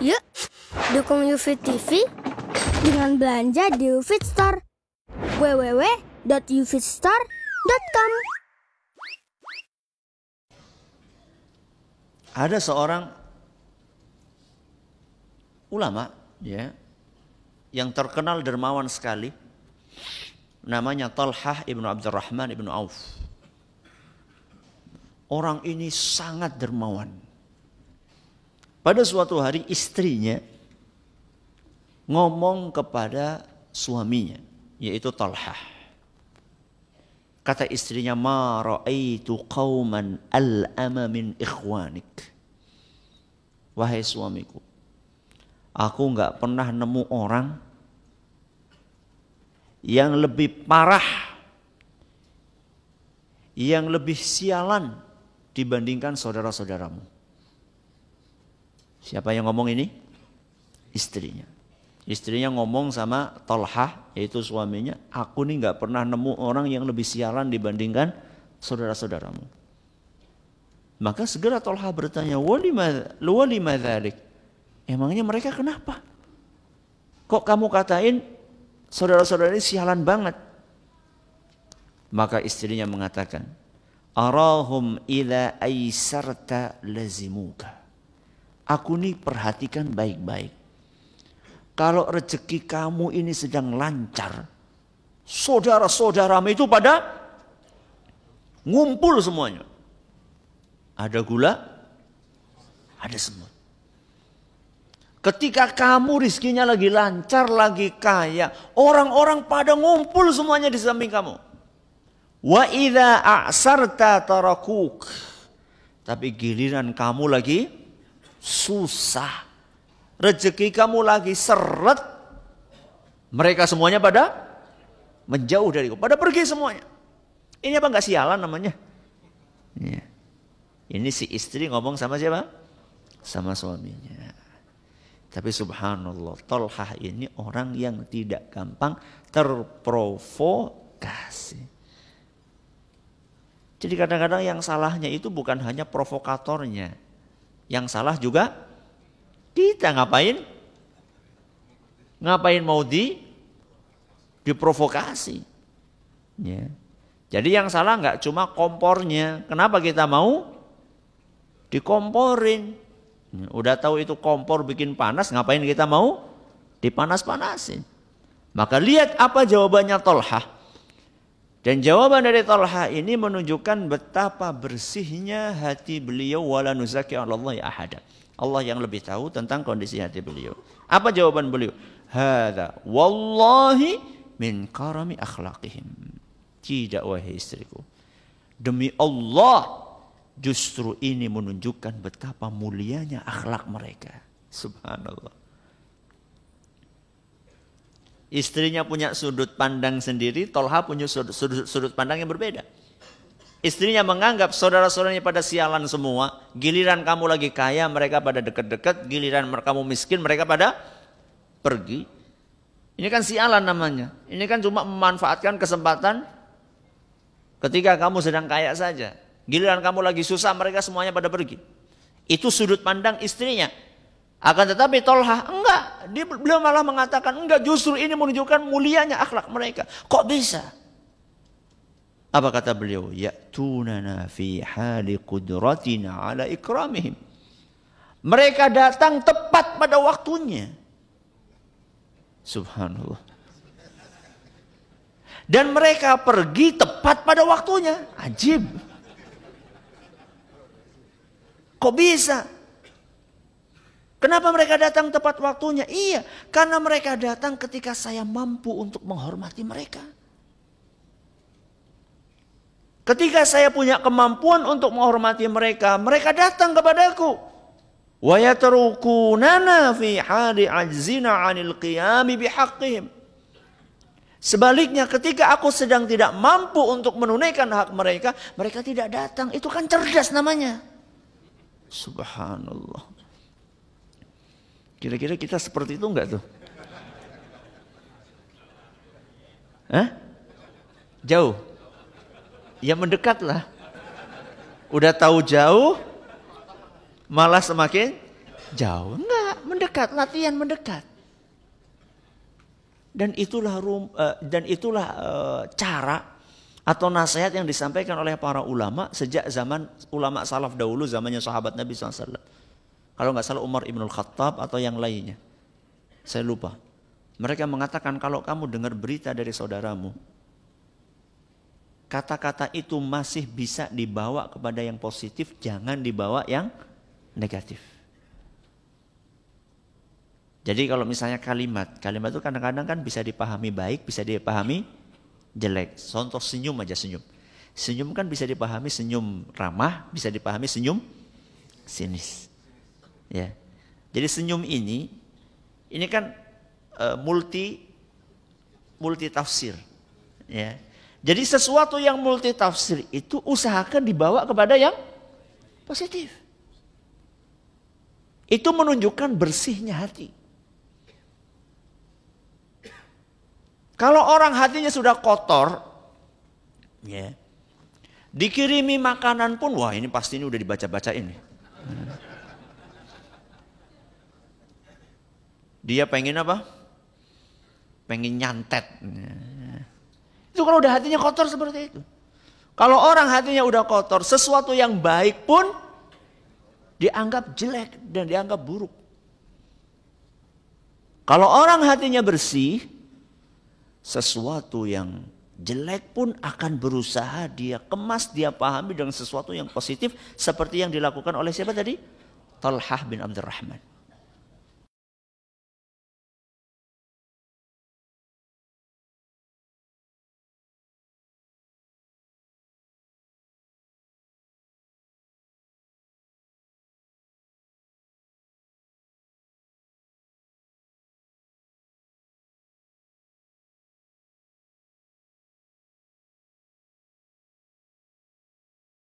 Yuk, dukung UFIT TV dengan belanja di UFIT Store. www.ufitstore.com. Ada seorang ulama ya yang terkenal dermawan sekali, namanya Talhah ibnu Abdurrahman ibnu Auf. Orang ini sangat dermawan. Pada suatu hari istrinya ngomong kepada suaminya, yaitu Talhah. Kata istrinya, ma ra'aitu qauman al'ama min ikhwanik. Wahai suamiku, aku enggak pernah nemu orang yang lebih parah, yang lebih sialan dibandingkan saudara-saudaramu. Siapa yang ngomong ini? Istrinya. Istrinya ngomong sama Talhah, yaitu suaminya, aku nih gak pernah nemu orang yang lebih sialan dibandingkan saudara-saudaramu. Maka segera Talhah bertanya, walima dzalik? Emangnya mereka kenapa? Kok kamu katain saudara-saudara ini sialan banget? Maka istrinya mengatakan, arahum idza aisarta lazimuka. Aku nih perhatikan baik-baik. Kalau rezeki kamu ini sedang lancar, saudara-saudaramu itu pada ngumpul semuanya. Ada gula, ada semut. Ketika kamu rizkinya lagi lancar, lagi kaya, orang-orang pada ngumpul semuanya di samping kamu. Wa idza a'sarta tarakuk. Tapi giliran kamu lagi susah, rezeki kamu lagi seret, mereka semuanya pada menjauh dariku, pada pergi semuanya. Ini apa nggak sialan namanya? Ya. Ini si istri ngomong sama siapa? Sama suaminya. Tapi subhanallah, Talhah ini orang yang tidak gampang terprovokasi. Jadi kadang-kadang yang salahnya itu bukan hanya provokatornya. Yang salah juga kita. Ngapain mau diprovokasi. Ya. Jadi yang salah nggak cuma kompornya. Kenapa kita mau dikomporin? Udah tahu itu kompor bikin panas, ngapain kita mau dipanas-panasin? Maka lihat apa jawabannya Talhah. Dan jawaban dari Talhah ini menunjukkan betapa bersihnya hati beliau, wala nuzaki 'alallahi ahada. Allah yang lebih tahu tentang kondisi hati beliau. Apa jawaban beliau? Hadza wallahi min karami akhlaqihim. Tidak wahai istriku. Demi Allah, justru ini menunjukkan betapa mulianya akhlak mereka. Subhanallah. Istrinya punya sudut pandang sendiri, Talhah punya sudut pandang yang berbeda. Istrinya menganggap saudara-saudaranya pada sialan semua. Giliran kamu lagi kaya, mereka pada dekat-dekat. Giliran kamu miskin, mereka pada pergi. Ini kan sialan namanya. Ini kan cuma memanfaatkan kesempatan ketika kamu sedang kaya saja. Giliran kamu lagi susah, mereka semuanya pada pergi. Itu sudut pandang istrinya. Akan tetapi Talhah enggak. Beliau malah mengatakan enggak, justru ini menunjukkan mulianya akhlak mereka. Kok bisa? Apa kata beliau? Ya'tunana fi hali qudratina ala ikramihim. Mereka datang tepat pada waktunya. Subhanallah. Dan mereka pergi tepat pada waktunya. Ajib. Kok bisa? Kenapa mereka datang tepat waktunya? Iya, karena mereka datang ketika saya mampu untuk menghormati mereka. Ketika saya punya kemampuan untuk menghormati mereka, mereka datang kepadaku. Wa yatrukunana fi hali ajzina 'anil qiyami bihaqqihim. Sebaliknya ketika aku sedang tidak mampu untuk menunaikan hak mereka, mereka tidak datang. Itu kan cerdas namanya. Subhanallah. Kira-kira kita seperti itu enggak tuh? Hah? Jauh? Ya mendekat lah. Udah tahu jauh, malah semakin jauh. Enggak, mendekat. mendekat, latihan mendekat. Dan itulah cara atau nasihat yang disampaikan oleh para ulama sejak zaman ulama salaf dahulu, zamannya sahabat Nabi SAW. Kalau nggak salah Umar ibn Khattab atau yang lainnya, saya lupa. Mereka mengatakan kalau kamu dengar berita dari saudaramu, kata-kata itu masih bisa dibawa kepada yang positif, jangan dibawa yang negatif. Jadi kalau misalnya kalimat itu kadang-kadang kan bisa dipahami baik, bisa dipahami jelek. Contoh senyum aja, senyum. Senyum kan bisa dipahami senyum ramah, bisa dipahami senyum sinis. Ya. Jadi senyum ini kan multi tafsir. Ya. Jadi sesuatu yang multi tafsir itu usahakan dibawa kepada yang positif. Itu menunjukkan bersihnya hati. Kalau orang hatinya sudah kotor, ya, dikirimi makanan pun, wah ini pasti ini udah dibaca-bacain. Dia pengen apa? Pengen nyantet. Itu kalau udah hatinya kotor seperti itu. Kalau orang hatinya udah kotor, sesuatu yang baik pun dianggap jelek dan dianggap buruk. Kalau orang hatinya bersih, sesuatu yang jelek pun akan berusaha dia kemas, dia pahami dengan sesuatu yang positif seperti yang dilakukan oleh siapa tadi? Talhah bin Abdurrahman.